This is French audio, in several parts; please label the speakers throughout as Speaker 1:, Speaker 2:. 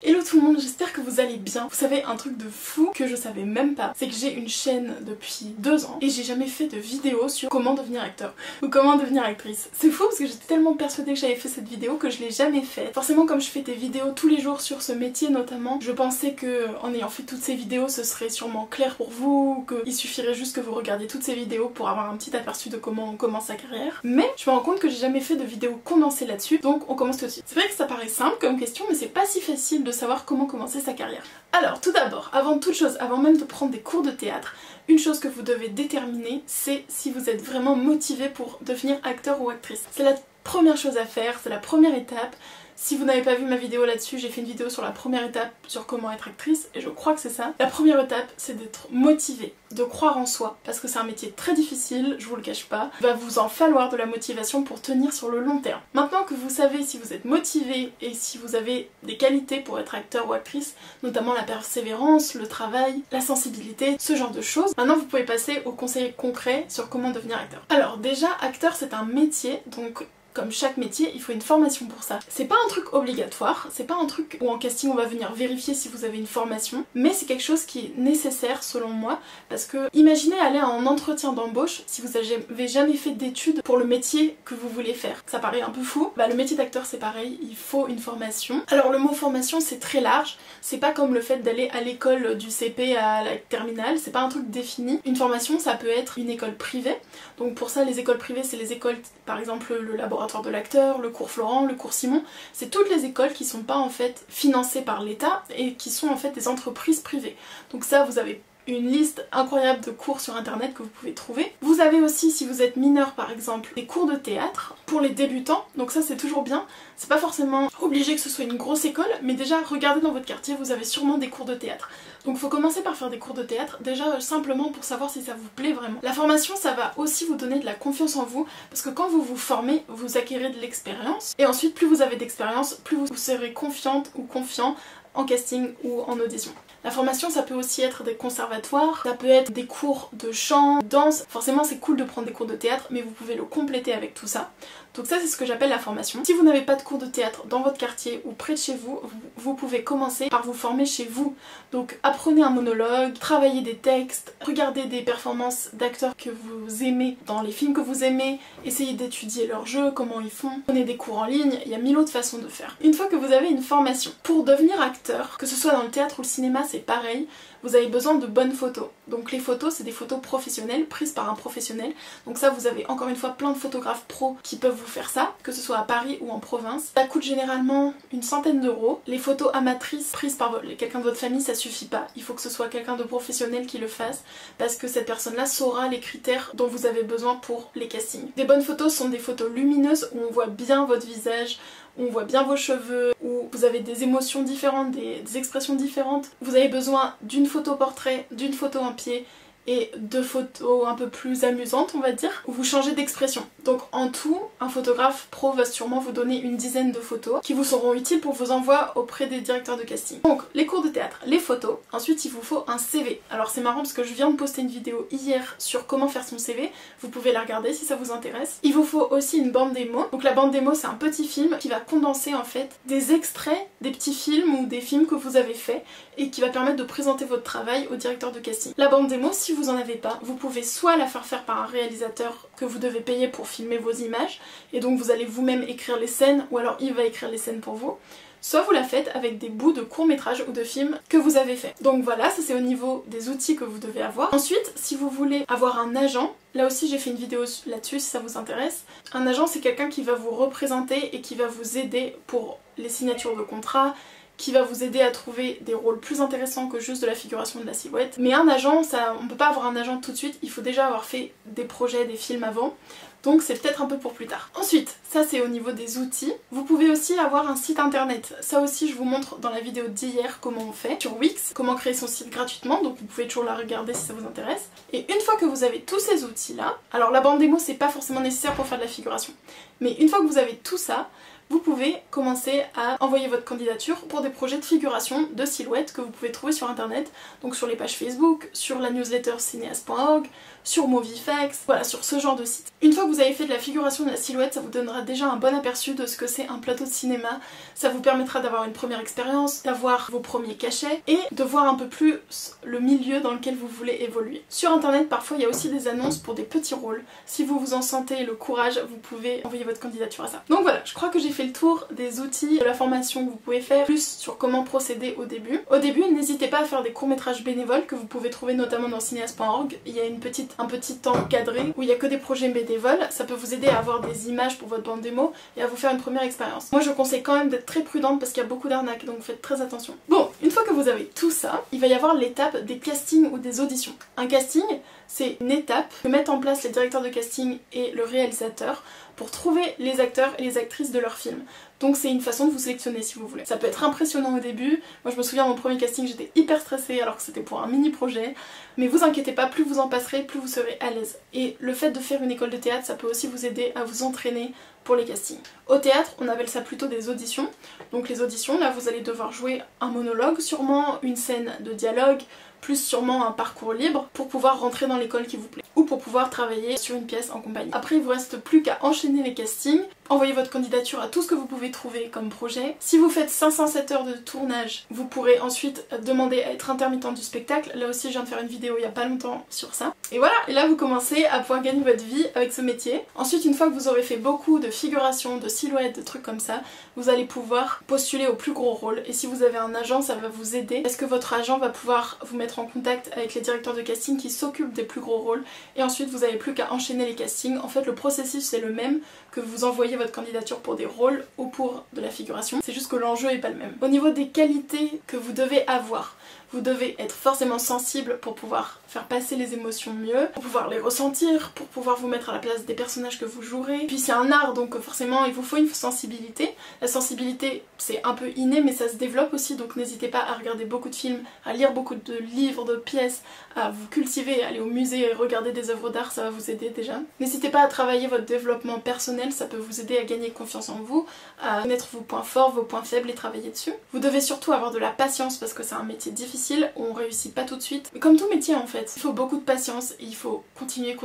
Speaker 1: Hello tout le monde, j'espère que vous allez bien. Vous savez, un truc de fou que je savais même pas, c'est que j'ai une chaîne depuis 2 ans et j'ai jamais fait de vidéo sur comment devenir acteur ou comment devenir actrice. C'est fou parce que j'étais tellement persuadée que j'avais fait cette vidéo que je l'ai jamais faite. Forcément, comme je fais des vidéos tous les jours sur ce métier notamment, je pensais que en ayant fait toutes ces vidéos ce serait sûrement clair pour vous, qu'il suffirait juste que vous regardiez toutes ces vidéos pour avoir un petit aperçu de comment on commence sa carrière. Mais je me rends compte que j'ai jamais fait de vidéo condensée là-dessus, donc on commence tout de suite. C'est vrai que ça paraît simple comme question, mais c'est pas si facile de savoir comment commencer sa carrière. Alors tout d'abord, avant toute chose, avant même de prendre des cours de théâtre, une chose que vous devez déterminer, c'est si vous êtes vraiment motivé pour devenir acteur ou actrice. C'est la première chose à faire, c'est la première étape. Si vous n'avez pas vu ma vidéo là-dessus, j'ai fait une vidéo sur la première étape sur comment être actrice et je crois que c'est ça. La première étape, c'est d'être motivé, de croire en soi, parce que c'est un métier très difficile, je vous le cache pas. Il va vous en falloir de la motivation pour tenir sur le long terme. Maintenant que vous savez si vous êtes motivé et si vous avez des qualités pour être acteur ou actrice, notamment la persévérance, le travail, la sensibilité, ce genre de choses, maintenant vous pouvez passer aux conseils concrets sur comment devenir acteur. Alors déjà, acteur c'est un métier, donc comme chaque métier, il faut une formation pour ça. C'est pas un truc obligatoire, c'est pas un truc où en casting on va venir vérifier si vous avez une formation, mais c'est quelque chose qui est nécessaire selon moi, parce que imaginez aller en entretien d'embauche si vous avez jamais fait d'études pour le métier que vous voulez faire. Ça paraît un peu fou. Bah le métier d'acteur c'est pareil, il faut une formation. Alors le mot formation c'est très large, c'est pas comme le fait d'aller à l'école du CP à la terminale, c'est pas un truc défini. Une formation ça peut être une école privée, donc pour ça les écoles privées c'est les écoles, par exemple le laboratoire de l'acteur, le cours Florent, le cours Simon, c'est toutes les écoles qui sont pas en fait financées par l'État et qui sont en fait des entreprises privées. Donc ça vous avez une liste incroyable de cours sur internet que vous pouvez trouver. Vous avez aussi, si vous êtes mineur par exemple, des cours de théâtre pour les débutants, donc ça c'est toujours bien. C'est pas forcément obligé que ce soit une grosse école, mais déjà regardez dans votre quartier, vous avez sûrement des cours de théâtre. Donc il faut commencer par faire des cours de théâtre, déjà simplement pour savoir si ça vous plaît vraiment. La formation ça va aussi vous donner de la confiance en vous, parce que quand vous vous formez, vous acquérez de l'expérience, et ensuite plus vous avez d'expérience, plus vous serez confiante ou confiant en casting ou en audition. La formation ça peut aussi être des conservatoires, ça peut être des cours de chant, danse, forcément c'est cool de prendre des cours de théâtre mais vous pouvez le compléter avec tout ça. Donc ça c'est ce que j'appelle la formation. Si vous n'avez pas de cours de théâtre dans votre quartier ou près de chez vous, vous pouvez commencer par vous former chez vous. Donc apprenez un monologue, travaillez des textes, regardez des performances d'acteurs que vous aimez dans les films que vous aimez, essayez d'étudier leur jeu, comment ils font, prenez des cours en ligne, il y a 1000 autres façons de faire. Une fois que vous avez une formation, pour devenir acteur, que ce soit dans le théâtre ou le cinéma c'est pareil, vous avez besoin de bonnes photos. Donc les photos c'est des photos professionnelles, prises par un professionnel. Donc ça vous avez encore une fois plein de photographes pros qui peuvent vous faire ça, que ce soit à Paris ou en province. Ça coûte généralement une centaine d'euros. Les photos amatrices prises par quelqu'un de votre famille ça suffit pas. Il faut que ce soit quelqu'un de professionnel qui le fasse, parce que cette personne là saura les critères dont vous avez besoin pour les castings. Des bonnes photos sont des photos lumineuses où on voit bien votre visage, où on voit bien vos cheveux, où vous avez des émotions différentes, des expressions différentes. Vous avez besoin d'une photo portrait, d'une photo en pied et 2 photos un peu plus amusantes on va dire, où vous changez d'expression. Donc en tout, un photographe pro va sûrement vous donner une dizaine de photos qui vous seront utiles pour vos envois auprès des directeurs de casting. Donc les cours de théâtre, les photos, ensuite il vous faut un CV. Alors c'est marrant parce que je viens de poster une vidéo hier sur comment faire son CV, vous pouvez la regarder si ça vous intéresse. Il vous faut aussi une bande démo. Donc la bande démo c'est un petit film qui va condenser en fait des extraits des petits films ou des films que vous avez fait et qui va permettre de présenter votre travail au directeur de casting. La bande démo, si vous en avez pas, vous pouvez soit la faire par un réalisateur que vous devez payer pour filmer vos images et donc vous allez vous-même écrire les scènes ou alors il va écrire les scènes pour vous, soit vous la faites avec des bouts de courts-métrages ou de films que vous avez fait. Donc voilà, ça c'est au niveau des outils que vous devez avoir. Ensuite, si vous voulez avoir un agent, là aussi j'ai fait une vidéo là-dessus si ça vous intéresse. Un agent c'est quelqu'un qui va vous représenter et qui va vous aider pour les signatures de contrat, qui va vous aider à trouver des rôles plus intéressants que juste de la figuration de la silhouette. Mais un agent, on peut pas avoir un agent tout de suite, il faut déjà avoir fait des projets, des films avant, donc c'est peut-être un peu pour plus tard. Ensuite, ça c'est au niveau des outils. Vous pouvez aussi avoir un site internet. Ça aussi je vous montre dans la vidéo d'hier comment on fait. Sur Wix, comment créer son site gratuitement, donc vous pouvez toujours la regarder si ça vous intéresse. Et une fois que vous avez tous ces outils là, alors la bande démo c'est pas forcément nécessaire pour faire de la figuration, mais une fois que vous avez tout ça, vous pouvez commencer à envoyer votre candidature pour des projets de figuration, de silhouettes que vous pouvez trouver sur internet, donc sur les pages Facebook, sur la newsletter cinéaste.org, sur Movifax, voilà, sur ce genre de site. Une fois que vous avez fait de la figuration de la silhouette, ça vous donnera déjà un bon aperçu de ce que c'est un plateau de cinéma, ça vous permettra d'avoir une première expérience, d'avoir vos premiers cachets et de voir un peu plus le milieu dans lequel vous voulez évoluer. Sur internet, parfois il y a aussi des annonces pour des petits rôles. Si vous vous en sentez le courage, vous pouvez envoyer votre candidature à ça. Donc voilà, je crois que j'ai fait le tour des outils, de la formation que vous pouvez faire, plus sur comment procéder au début. Au début, n'hésitez pas à faire des courts-métrages bénévoles que vous pouvez trouver notamment dans cinéaste.org. Il y a un petit temps cadré où il n'y a que des projets bénévoles. Ça peut vous aider à avoir des images pour votre bande démo et à vous faire une première expérience. Moi je conseille quand même d'être très prudente parce qu'il y a beaucoup d'arnaques, donc faites très attention. Bon, une fois que vous avez tout ça, il va y avoir l'étape des castings ou des auditions. Un casting, c'est une étape que mettent en place les directeurs de casting et le réalisateur pour trouver les acteurs et les actrices de leur film. Donc c'est une façon de vous sélectionner si vous voulez. Ça peut être impressionnant au début. Moi je me souviens, mon premier casting, j'étais hyper stressée alors que c'était pour un mini projet. Mais vous inquiétez pas, plus vous en passerez, plus vous serez à l'aise. Et le fait de faire une école de théâtre, ça peut aussi vous aider à vous entraîner pour les castings. Au théâtre, on appelle ça plutôt des auditions. Donc les auditions, là vous allez devoir jouer un monologue, sûrement une scène de dialogue, plus sûrement un parcours libre pour pouvoir rentrer dans l'école qui vous plaît ou pour pouvoir travailler sur une pièce en compagnie. Après il vous reste plus qu'à enchaîner les castings, envoyer votre candidature à tout ce que vous pouvez trouver comme projet. Si vous faites 507 heures de tournage, vous pourrez ensuite demander à être intermittente du spectacle. Là aussi je viens de faire une vidéo il y a pas longtemps sur ça. Et voilà, et là vous commencez à pouvoir gagner votre vie avec ce métier. Ensuite une fois que vous aurez fait beaucoup de figurations, de silhouettes, de trucs comme ça, vous allez pouvoir postuler au plus gros rôle. Et si vous avez un agent, ça va vous aider parce que votre agent va pouvoir vous mettre en contact avec les directeurs de casting qui s'occupent des plus gros rôles. Et ensuite vous n'avez plus qu'à enchaîner les castings. En fait le processus c'est le même que vous envoyez votre candidature pour des rôles ou pour de la figuration. C'est juste que l'enjeu est pas le même. Au niveau des qualités que vous devez avoir, vous devez être forcément sensible pour pouvoir faire passer les émotions mieux, pour pouvoir les ressentir, pour pouvoir vous mettre à la place des personnages que vous jouerez. Puis c'est un art donc forcément il vous faut une sensibilité. La sensibilité c'est un peu inné mais ça se développe aussi, donc n'hésitez pas à regarder beaucoup de films, à lire beaucoup de livres, de pièces, à vous cultiver, à aller au musée et regarder des œuvres d'art, ça va vous aider déjà. N'hésitez pas à travailler votre développement personnel, ça peut vous aider à gagner confiance en vous, à connaître vos points forts, vos points faibles et travailler dessus. Vous devez surtout avoir de la patience parce que c'est un métier difficile, on réussit pas tout de suite. Mais comme tout métier en fait, il faut beaucoup de patience et il faut continuer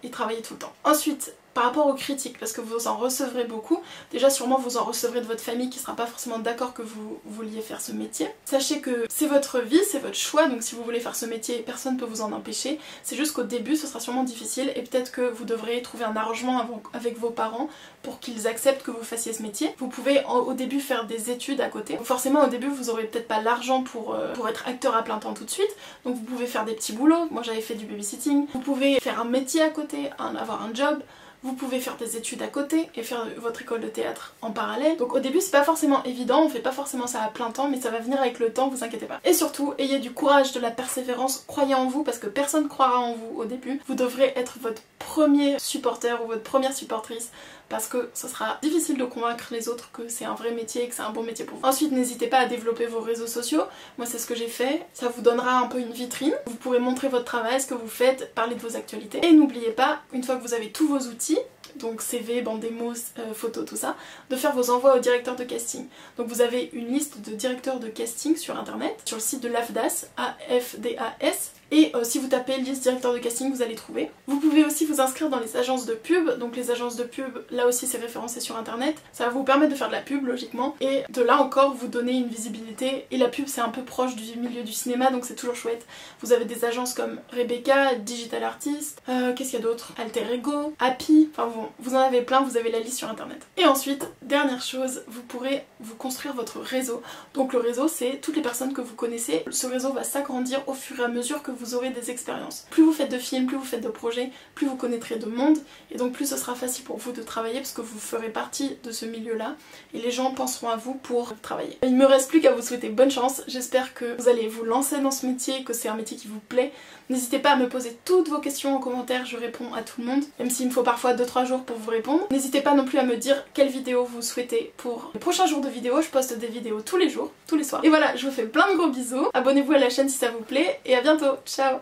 Speaker 1: et travailler tout le temps. Ensuite, par rapport aux critiques, parce que vous en recevrez beaucoup, déjà sûrement vous en recevrez de votre famille qui sera pas forcément d'accord que vous vouliez faire ce métier. Sachez que c'est votre vie, c'est votre choix, donc si vous voulez faire ce métier, personne ne peut vous en empêcher. C'est juste qu'au début ce sera sûrement difficile et peut-être que vous devrez trouver un arrangement avec vos parents pour qu'ils acceptent que vous fassiez ce métier. Vous pouvez au début faire des études à côté. Donc forcément au début vous aurez peut-être pas l'argent pour être acteur à plein temps tout de suite, donc vous pouvez faire des petits boulots. Moi j'avais fait du babysitting. Vous pouvez faire un métier à côté, avoir un job. Vous pouvez faire des études à côté et faire votre école de théâtre en parallèle. Donc au début c'est pas forcément évident, on fait pas forcément ça à plein temps, mais ça va venir avec le temps, vous inquiétez pas. Et surtout, ayez du courage, de la persévérance, croyez en vous parce que personne croira en vous au début. Vous devrez être votre premier supporter ou votre première supportrice parce que ce sera difficile de convaincre les autres que c'est un vrai métier et que c'est un bon métier pour vous. Ensuite n'hésitez pas à développer vos réseaux sociaux, moi c'est ce que j'ai fait, ça vous donnera un peu une vitrine, vous pourrez montrer votre travail, ce que vous faites, parler de vos actualités. Et n'oubliez pas, une fois que vous avez tous vos outils, donc CV, bande démo, photos, tout ça, de faire vos envois au directeur de casting. Donc vous avez une liste de directeurs de casting sur internet, sur le site de l'AFDAS, AFDAS, et si vous tapez liste directeur de casting, vous allez trouver. Vous pouvez aussi vous inscrire dans les agences de pub, donc les agences de pub, là aussi c'est référencé sur internet, ça va vous permettre de faire de la pub logiquement, et de là encore vous donner une visibilité, et la pub c'est un peu proche du milieu du cinéma, donc c'est toujours chouette. Vous avez des agences comme Rebecca, Digital Artist, qu'est-ce qu'il y a d'autre, Alter Ego, Happy, enfin bon, vous en avez plein, vous avez la liste sur internet. Et ensuite, dernière chose, vous pourrez vous construire votre réseau. Donc le réseau c'est toutes les personnes que vous connaissez, ce réseau va s'agrandir au fur et à mesure que vous aurez des expériences. Plus vous faites de films, plus vous faites de projets, plus vous connaîtrez de monde et donc plus ce sera facile pour vous de travailler parce que vous ferez partie de ce milieu-là et les gens penseront à vous pour travailler. Il me reste plus qu'à vous souhaiter bonne chance, j'espère que vous allez vous lancer dans ce métier, que c'est un métier qui vous plaît. N'hésitez pas à me poser toutes vos questions en commentaire, je réponds à tout le monde, même s'il me faut parfois 2-3 jours pour vous répondre. N'hésitez pas non plus à me dire quelle vidéo vous souhaitez pour les prochains jours de vidéos, je poste des vidéos tous les jours, tous les soirs. Et voilà, je vous fais plein de gros bisous, abonnez-vous à la chaîne si ça vous plaît et à bientôt, ciao.